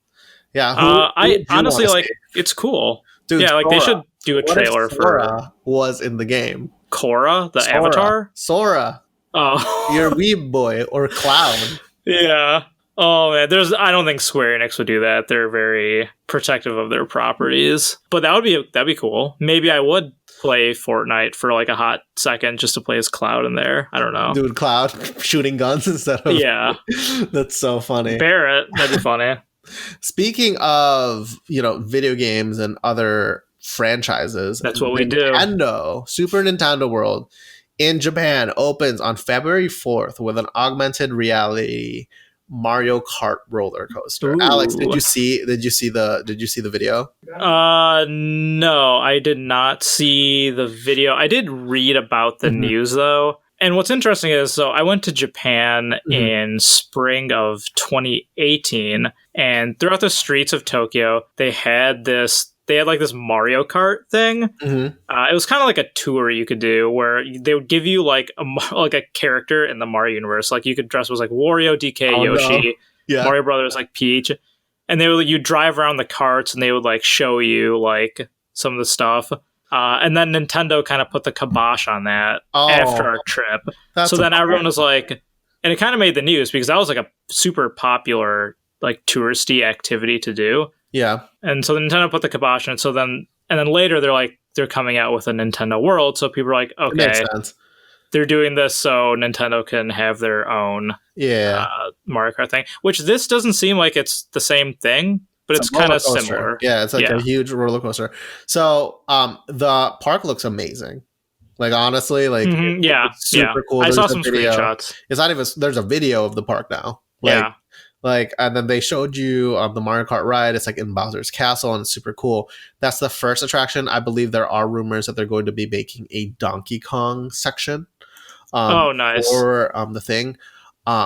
Yeah. I honestly like it's cool. Dude, yeah, like they should do a trailer for was in the game. Korra, the Avatar? Sora. Oh. Your weeb boy or Cloud. Yeah. Oh man, I don't think Square Enix would do that. They're very protective of their properties. But that'd be cool. Maybe I would play Fortnite for like a hot second just to play as Cloud in there. I don't know. Dude, Cloud shooting guns instead of That's so funny. Barrett, that'd be funny. Speaking of, you know, video games and other franchises, that's what we do. Super Nintendo World in Japan opens on February 4th with an augmented reality Mario Kart roller coaster. Ooh. Alex, did you see the video? No, I did not see the video. I did read about the news though. And what's interesting is, so I went to Japan in spring of 2018, and throughout the streets of Tokyo, they had like this Mario Kart thing. It was kind of like a tour you could do where they would give you like a character in the Mario universe. Like you could dress as like Wario, DK, Yoshi, Mario Brothers, like Peach, and you drive around the carts and they would like show you like some of the stuff. And then Nintendo kind of put the kibosh on that after our trip. So then everyone was like, and it kind of made the news because that was like a super popular like touristy activity to do. Yeah. And so Nintendo put the kibosh on it. So then later they're coming out with a Nintendo World. So people are like, okay, makes sense. They're doing this so Nintendo can have their own Mario Kart thing, which this doesn't seem like it's the same thing. But it's kind of similar. Yeah, it's like a huge roller coaster. So the park looks amazing. Like honestly, like it's super cool. I saw some screenshots. It's not even there's a video of the park now. Like and then they showed you the Mario Kart ride. It's like in Bowser's Castle and it's super cool. That's the first attraction. I believe there are rumors that they're going to be making a Donkey Kong section. Nice. For the thing.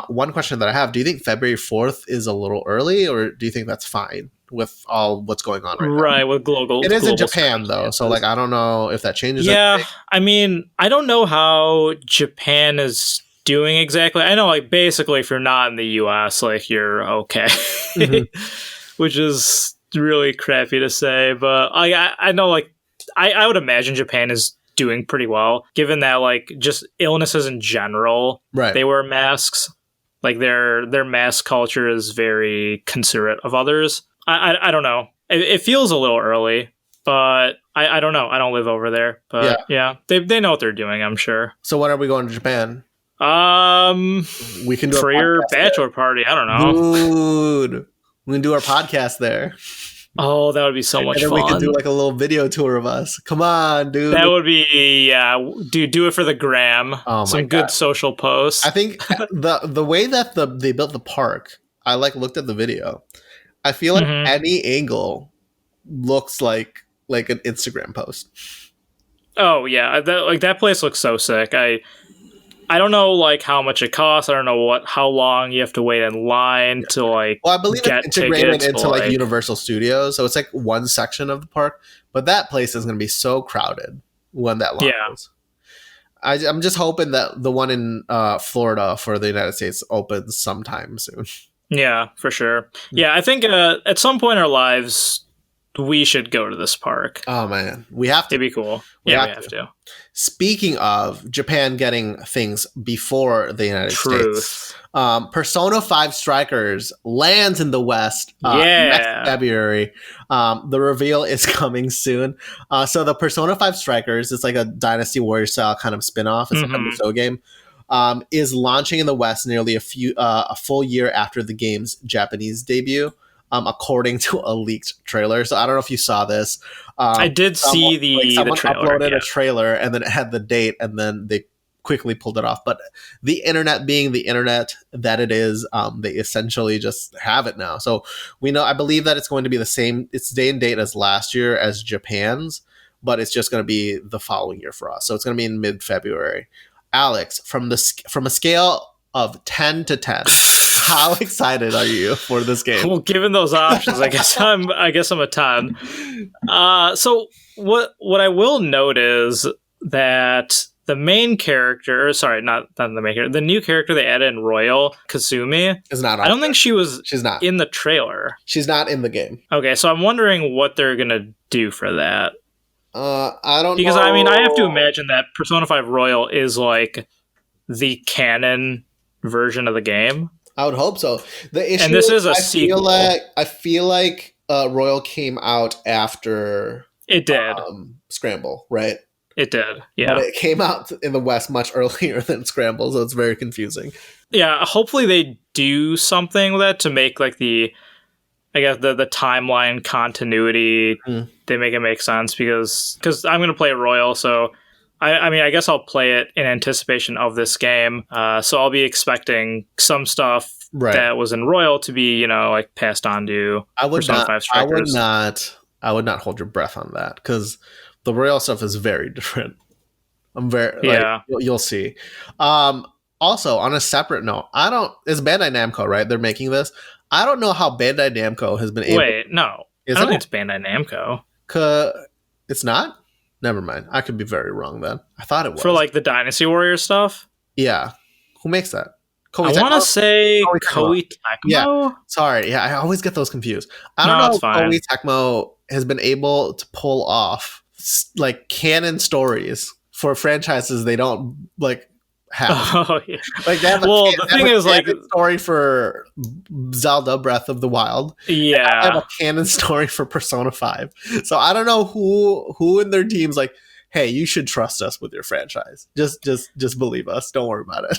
One question that I have, do you think February 4th is a little early or do you think that's fine with all what's going on right now? With global. It is in Japan though, so like I don't know if that changes. Yeah, I mean, I don't know how Japan is doing exactly. I know like basically if you're not in the US, like you're okay. Which is really crappy to say, but I know like I would imagine Japan is doing pretty well given that like just illnesses in general, they wear masks. Like their mask culture is very considerate of others. I don't know, it feels a little early, but I don't know, I don't live over there, but they know what they're doing, I'm sure. So when are we going to Japan? We can do for your bachelor party. I don't know. Dude, we can do our podcast there. Oh, that would be so much fun. And then we could do like a little video tour of us. Come on, dude. That would be, dude, do it for the gram. Oh my Some God. good social posts. I think the way that they built the park, I looked at the video. I feel like any angle looks like an Instagram post. Oh yeah, that place looks so sick. I don't know like how much it costs. I don't know how long you have to wait in line to like. Well, I believe get it's integrated tickets, into like Universal Studios, so it's like one section of the park. But that place is going to be so crowded when that launches. Yeah. I'm just hoping that the one in Florida for the United States opens sometime soon. Yeah, for sure. Yeah, I think at some point in our lives, we should go to this park. Oh man, we have to. It'd be cool. We have to. Speaking of Japan getting things before the United States, Persona 5 Strikers lands in the West next February. The reveal is coming soon. So the Persona 5 Strikers, it's like a Dynasty Warrior style kind of spin-off. It's like a Musou game. Is launching in the West nearly a full year after the game's Japanese debut. According to a leaked trailer. So I don't know if you saw this. I did see the trailer. Uploaded a trailer and then it had the date and then they quickly pulled it off. But the internet being the internet that it is, they essentially just have it now. So we know, I believe that it's going to be the same, it's day and date as last year as Japan's, but it's just going to be the following year for us. So it's going to be in mid-February. Alex, from a scale of 10 to 10, how excited are you for this game? Well, given those options, I guess I'm a 10. So what I will note is that the main character, sorry, not the main character, the new character they added in Royal, Kazumi, is not. I don't think she's not in the trailer. She's not in the game. Okay, so I'm wondering what they're gonna do for that. I don't know. Because I mean, I have to imagine that Persona 5 Royal is like the canon version of the game. I would hope so. The issue, and this is a sequel. I feel like Royal came out after it did. Scramble, right? It did, yeah. But it came out in the West much earlier than Scramble, so it's very confusing. Yeah, hopefully they do something with that to make like the timeline continuity. They make it make sense because I'm going to play Royal, so I mean, I guess I'll play it in anticipation of this game. So I'll be expecting some stuff that was in Royal to be, like passed on to Persona 5 Strikers. I would not hold your breath on that because the Royal stuff is very different. You'll see. Also, on a separate note, it's Bandai Namco, right? They're making this. I don't know how Bandai Namco has been able. Wait, no, I don't think it's Bandai Namco. It's not. Never mind. I could be very wrong then. I thought it was. For like the Dynasty Warrior stuff? Yeah. Who makes that? I want to say Koei Tecmo? Yeah. Sorry. Yeah, I always get those confused. I don't know if Koei Tecmo has been able to pull off like canon stories for franchises they don't like have. Oh, yeah. Like they have the thing is like story for Zelda Breath of the Wild. Yeah. I have a canon story for Persona 5. So I don't know who in their team's like, hey, you should trust us with your franchise. Just believe us. Don't worry about it.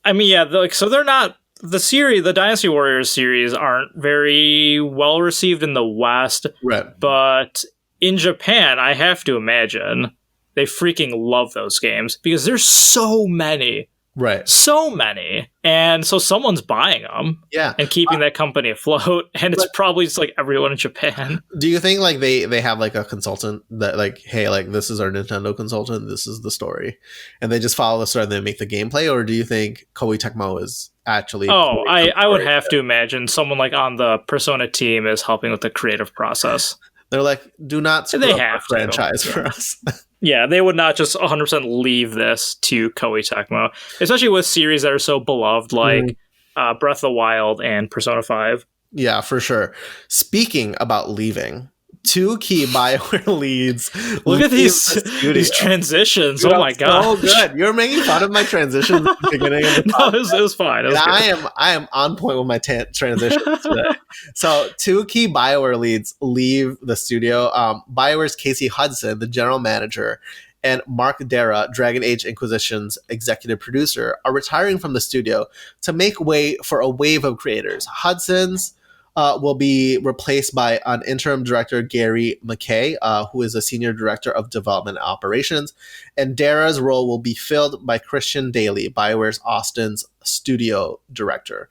I mean, yeah, so they're not the Dynasty Warriors series aren't very well received in the West. Right. But in Japan, I have to imagine they freaking love those games because there's so many. Right. So many. And so someone's buying them. Yeah. And keeping that company afloat. And it's probably just like everyone in Japan. Do you think like they have like a consultant that like, hey, like this is our Nintendo consultant, this is the story. And they just follow the story and they make the gameplay? Or do you think Koei Tecmo is actually... Oh, I would have to imagine someone like on the Persona team is helping with the creative process. They're like, do not screw up the franchise for us. Yeah, they would not just 100% leave this to Koei Tecmo, especially with series that are so beloved like Breath of the Wild and Persona 5. Yeah, for sure. Speaking about leaving, 2 key Bioware leads. Look at these transitions. Dude, oh my god! So good. You're making fun of my transitions at the beginning of the podcast. No, it was fine. I am on point with my transitions today. So 2 key Bioware leads leave the studio. Bioware's Casey Hudson, the general manager, and Mark Dara, Dragon Age Inquisition's executive producer, are retiring from the studio to make way for a wave of creators. Hudson's will be replaced by an interim director, Gary McKay, who is a senior director of development and operations. And Dara's role will be filled by Christian Daly, BioWare's Austin's studio director.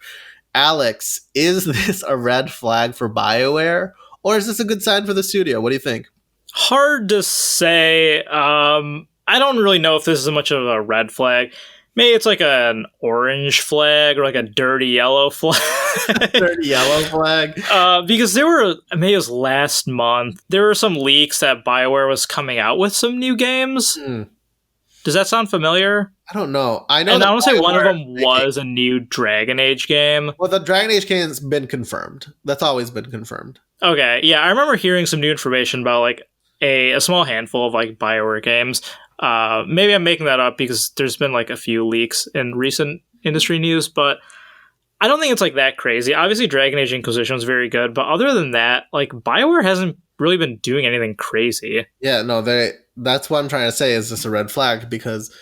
Alex, is this a red flag for BioWare, or is this a good sign for the studio? What do you think? Hard to say. I don't really know if this is much of a red flag. Maybe it's like an orange flag or like a dirty yellow flag. Dirty yellow flag. Because maybe it was last month, there were some leaks that BioWare was coming out with some new games. Does that sound familiar? I don't know. I know. And I want to say one of them was a new Dragon Age game. Well, the Dragon Age game has been confirmed. That's always been confirmed. Okay, yeah, I remember hearing some new information about like a small handful of like BioWare games. Maybe I'm making that up because there's been like a few leaks in recent industry news, but I don't think it's like that crazy. Obviously, Dragon Age Inquisition was very good, but other than that, like BioWare hasn't really been doing anything crazy. Yeah, no, that's what I'm trying to say. Is this a red flag? Because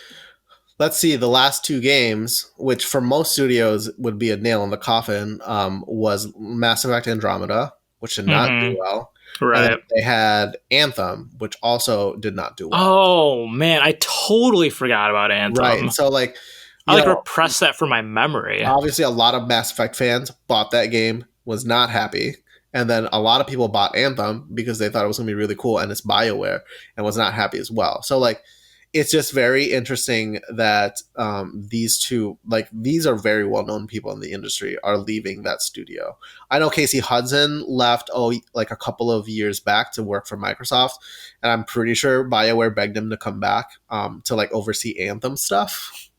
let's see, the last two games, which for most studios would be a nail in the coffin, was Mass Effect Andromeda, which did not do well. Right. They had Anthem, which also did not do well. Oh, man, I totally forgot about Anthem. Right. So, like, I repressed that from my memory. Obviously, a lot of Mass Effect fans bought that game, was not happy. And then a lot of people bought Anthem because they thought it was going to be really cool, and it's BioWare, and was not happy as well. So, like, it's just very interesting that these two, like, these are very well-known people in the industry, are leaving that studio. I know Casey Hudson left, like a couple of years back to work for Microsoft, and I'm pretty sure BioWare begged him to come back to, like, oversee Anthem stuff.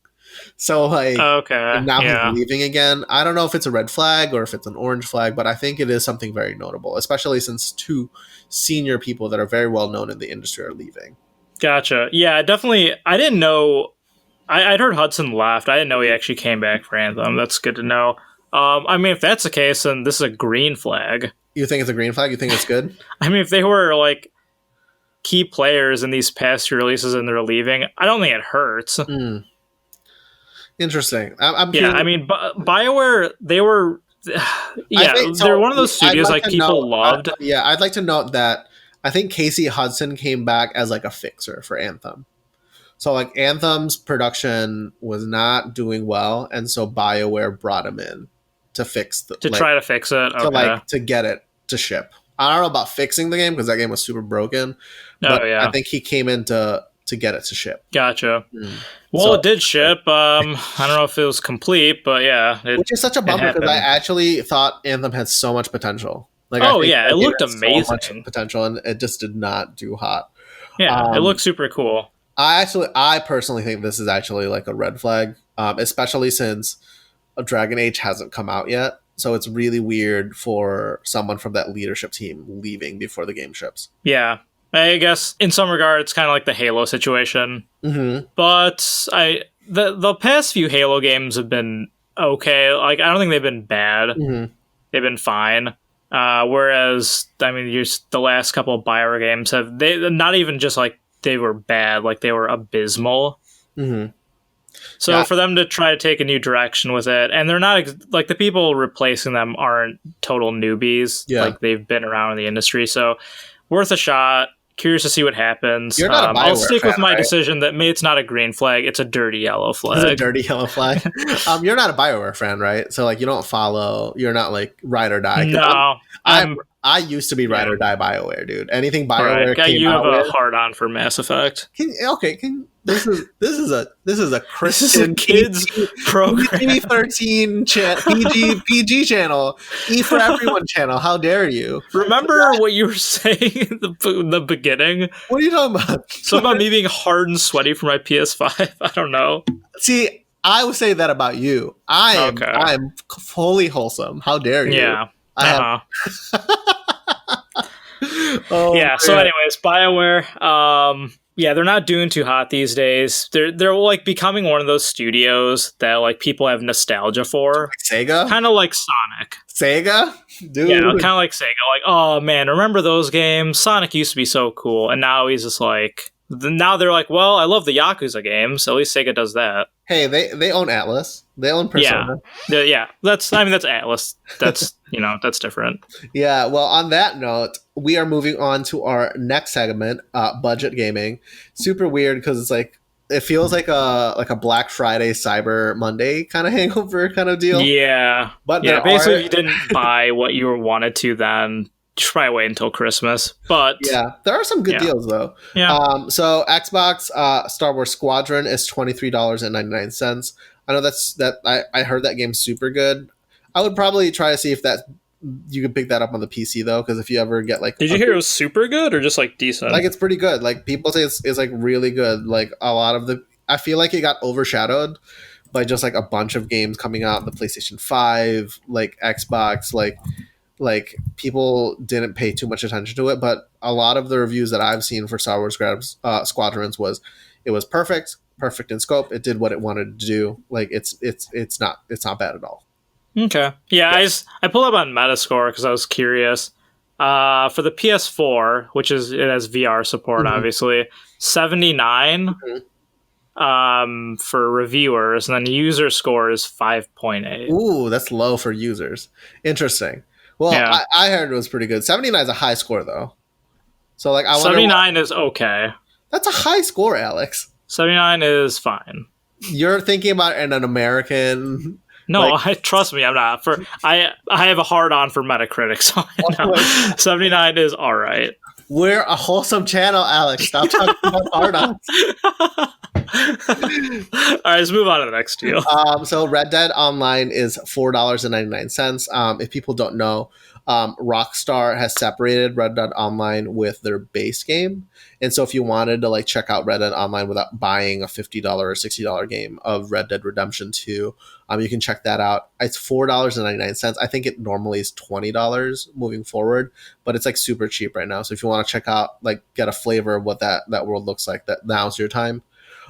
So, like, now he's leaving again. I don't know if it's a red flag or if it's an orange flag, but I think it is something very notable, especially since two senior people that are very well-known in the industry are leaving. Gotcha. Yeah, definitely. I didn't know. I'd heard Hudson left. I didn't know he actually came back for Anthem. That's good to know. I mean, if that's the case, then this is a green flag. You think it's a green flag? You think it's good? I mean, if they were, like, key players in these past two releases and they're leaving, I don't think it hurts. Interesting. I mean, BioWare, they were... they're one of those studios like people loved. I'd like to note that I think Casey Hudson came back as like a fixer for Anthem. So like Anthem's production was not doing well, and so BioWare brought him in to fix try to fix it. Okay. To get it to ship. I don't know about fixing the game because that game was super broken. But I think he came in to get it to ship. Gotcha. Well, it did ship. I don't know if it was complete, but yeah. Which is such a bummer because I actually thought Anthem had so much potential. Like, it looked amazing. So much potential, and it just did not do hot. Yeah, it looked super cool. I personally think this is actually like a red flag, especially since Dragon Age hasn't come out yet. So it's really weird for someone from that leadership team leaving before the game ships. Yeah, I guess in some regard it's kind of like the Halo situation. But the past few Halo games have been okay. Like, I don't think they've been bad. They've been fine. Whereas, I mean, the last couple of BioWare games they not even just like they were bad, like they were abysmal. So for them to try to take a new direction with it, and they're not like the people replacing them aren't total newbies. Like they've been around in the industry, so worth a shot. Curious to see what happens. You're not a BioWare I'll stick fan, with my right? decision that maybe it's not a green flag; it's a dirty yellow flag. It's a dirty yellow flag. You're not a BioWare fan, right? So like you don't follow. You're not like ride or die. No, I used to be ride or die BioWare, dude. Anything BioWare came you out have with, a hard on for Mass Effect. This is a Christian kids program. PG-13 PG channel, E for Everyone channel. How dare you? Remember what you were saying in the beginning? What are you talking about? Something about me being hard and sweaty for my PS5. I don't know. See, I would say that about you. I'm fully wholesome. How dare you? Yeah. So anyways, BioWare, they're not doing too hot these days. They're like becoming one of those studios that like people have nostalgia for. Like Sega? Kind of like Sonic. Sega? Dude. Yeah, kind of like Sega. Like, oh man, remember those games? Sonic used to be so cool, and now he's just like now they're like, well, I love the Yakuza games. At least Sega does that. Hey, they own Atlas. They own Persona. Yeah. That's Atlas. That's that's different. Yeah. Well, on that note, we are moving on to our next segment, budget gaming. Super weird because it's like it feels like a Black Friday, Cyber Monday kind of hangover kind of deal. Yeah. But basically, if you didn't buy what you wanted to, then try wait until Christmas. But yeah, there are some good deals though. Yeah. So Xbox Star Wars Squadron is $23.99. I know I heard that game's super good. I would probably try to see if that you could pick that up on the PC though, because if you ever get like, did you hear it was super good or just like decent? Like it's pretty good. Like people say it's like really good. Like a lot of I feel like it got overshadowed by just like a bunch of games coming out, the PlayStation 5, like Xbox, like people didn't pay too much attention to it, but a lot of the reviews that I've seen for Star Wars Squadrons was it was perfect in scope. It did what it wanted to do. Like it's not bad at all. Okay. Yeah. I pulled up on Metascore because I was curious. For the PS4, which it has VR support, obviously, 79 for reviewers, and then user score is 5.8. Ooh, that's low for users. Interesting. Well, I heard it was pretty good. 79 is a high score, though. So, like, 79 is okay. That's a high score, Alex. 79 is fine. You're thinking about an American. No, trust me, I'm not. I have a hard on for Metacritic, so 79 is all right. We're a wholesome channel, Alex. Stop talking about hard ons. All right, let's move on to the next deal. So Red Dead Online is $4.99. If people don't know, Rockstar has separated Red Dead Online with their base game. And so if you wanted to like check out Red Dead Online without buying a $50 or $60 game of Red Dead Redemption 2, you can check that out. It's $4.99. I think it normally is $20 moving forward, but it's like super cheap right now. So if you want to check out, like get a flavor of what that world looks like, now's your time.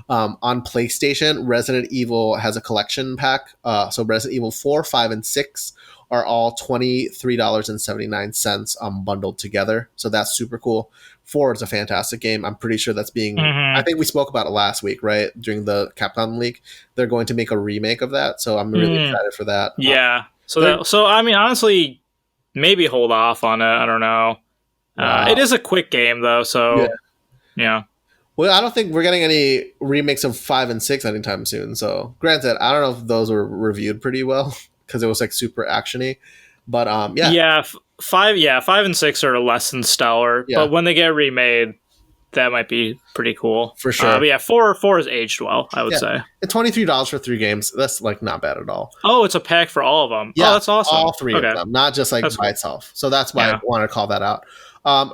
On PlayStation, Resident Evil has a collection pack. So Resident Evil 4, 5, and 6 are all $23.79 bundled together. So that's super cool. 4 is a fantastic game. I'm pretty sure that's being... I think we spoke about it last week, right? During the Capcom League. They're going to make a remake of that. So I'm really excited for that. Yeah. So I mean, honestly, maybe hold off on it. I don't know. Wow. It is a quick game, though. So, yeah. Well, I don't think we're getting any remakes of 5 and 6 anytime soon. So, granted, I don't know if those were reviewed pretty well because it was like super actiony. But yeah, 5 and 6 are less than stellar. Yeah. But when they get remade, that might be pretty cool for sure. But yeah, 4 is aged well, I would say. It's $23 for 3 games. That's like not bad at all. Oh, it's a pack for all of them. Yeah, that's awesome. All 3 of them, not just like by itself. So that's why I wanted to call that out.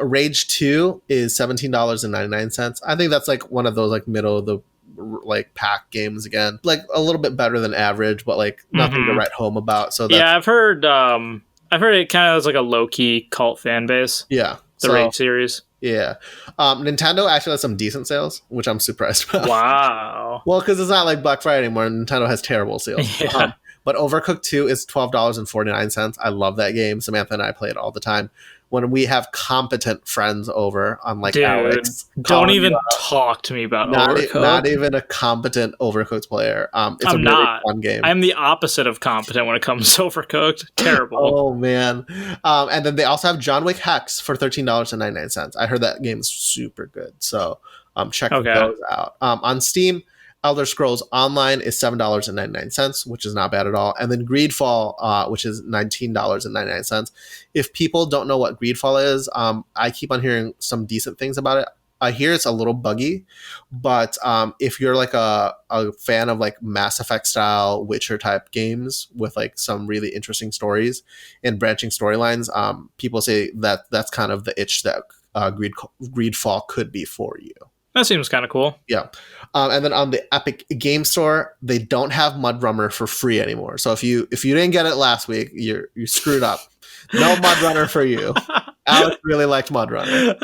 Rage 2 is $17.99. I think that's like one of those like middle of the like pack games again, like a little bit better than average, but like nothing to write home about. So I've heard it kind of has like a low key cult fan base. Yeah, the Rage series. Yeah, Nintendo actually has some decent sales, which I'm surprised about. Wow. Well, because it's not like Black Friday anymore. Nintendo has terrible sales. Yeah. But Overcooked 2 is $12.49. I love that game. Samantha and I play it all the time. When we have competent friends over, unlike Alex. Don't even talk to me about Overcooked. Not even a competent Overcooked player. It's a really fun game. I'm the opposite of competent when it comes to Overcooked. Terrible. Oh, man. And then they also have John Wick Hex for $13.99. I heard that game is super good. So check those out. On Steam, Elder Scrolls Online is $7.99, which is not bad at all. And then Greedfall, which is $19.99. If people don't know what Greedfall is, I keep on hearing some decent things about it. I hear it's a little buggy, but if you're like a fan of like Mass Effect style Witcher type games with like some really interesting stories and branching storylines, people say that that's kind of the itch that Greedfall could be for you. That seems kind of cool. Yeah. And then on the Epic Game Store, they don't have Mudrunner for free anymore. So if you didn't get it last week, you screwed up. No Mudrunner for you. Alex really liked Mudrunner.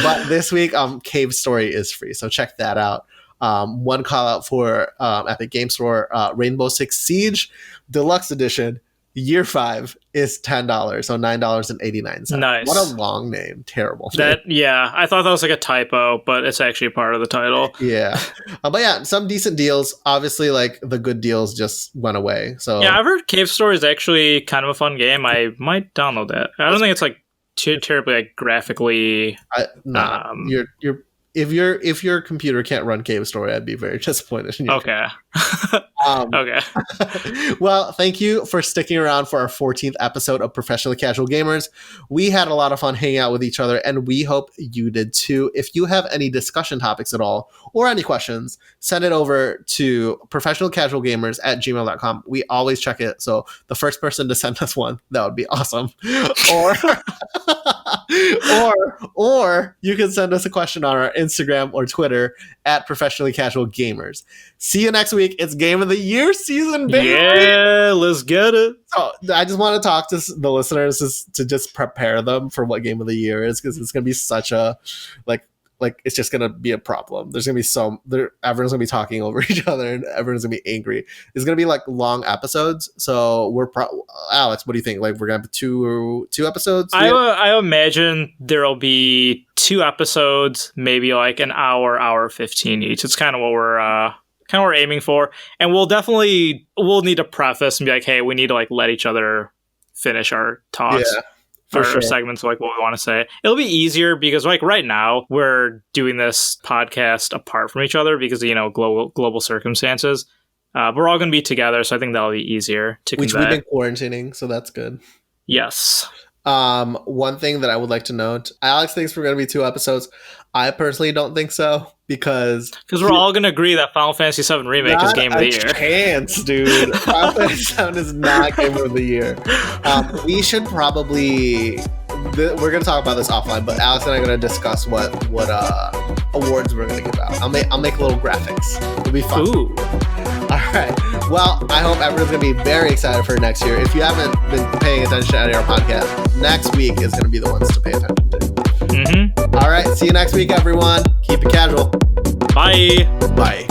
But this week, Cave Story is free. So check that out. One call out for Epic Game Store, Rainbow Six Siege Deluxe Edition, Year 5 is $10, so $9.89. Nice. What a long name. Terrible. Yeah, I thought that was like a typo, but it's actually a part of the title. Yeah. But yeah, some decent deals. Obviously, like the good deals just went away. So yeah, I've heard Cave Story is actually kind of a fun game. I might download that. I don't think it's like too terribly like graphically. You're if your computer can't run Cave Story, I'd be very disappointed in you. Okay. Okay. Well, thank you for sticking around for our 14th episode of Professionally Casual Gamers. We had a lot of fun hanging out with each other, and we hope you did too. If you have any discussion topics at all or any questions, send it over to professionalcasualgamers@gmail.com. We always check it, so the first person to send us one, that would be awesome. Or you can send us a question on our Instagram or Twitter @professionallycasualgamers. See you next week. It's Game of the Year season, baby. Yeah, let's get it. So I just want to talk to the listeners to just prepare them for what Game of the Year is, because it's going to be such a like it's just gonna be a problem. There's gonna be everyone's gonna be talking over each other, and everyone's gonna be angry. It's gonna be like long episodes. So Alex, what do you think? Like we're gonna have two episodes? I imagine there'll be 2 episodes, maybe like an hour 15 each. It's kind of what we're aiming for, and we'll need to preface and be like, hey, we need to like let each other finish our talks. Yeah. For sure. Segments like what we want to say. It'll be easier because like right now we're doing this podcast apart from each other because global circumstances. We're all going to be together, so I think that'll be easier to convey. Which we've been quarantining, so that's good. Yes. One thing that I would like to note, Alex thinks we're going to be 2 episodes. I personally don't think so because we're all going to agree that Final Fantasy VII Remake is Game of the Year. Chance, dude. Final Fantasy VII is not Game of the Year. We should probably. We're going to talk about this offline, but Alex and I are going to discuss what awards we're going to give out. I'll make little graphics. It'll be fun. Ooh. All right. Well, I hope everyone's going to be very excited for next year. If you haven't been paying attention to any of our podcast, next week is going to be the ones to pay attention to. Mm-hmm. All right. See you next week, everyone. Keep it casual. Bye. Bye.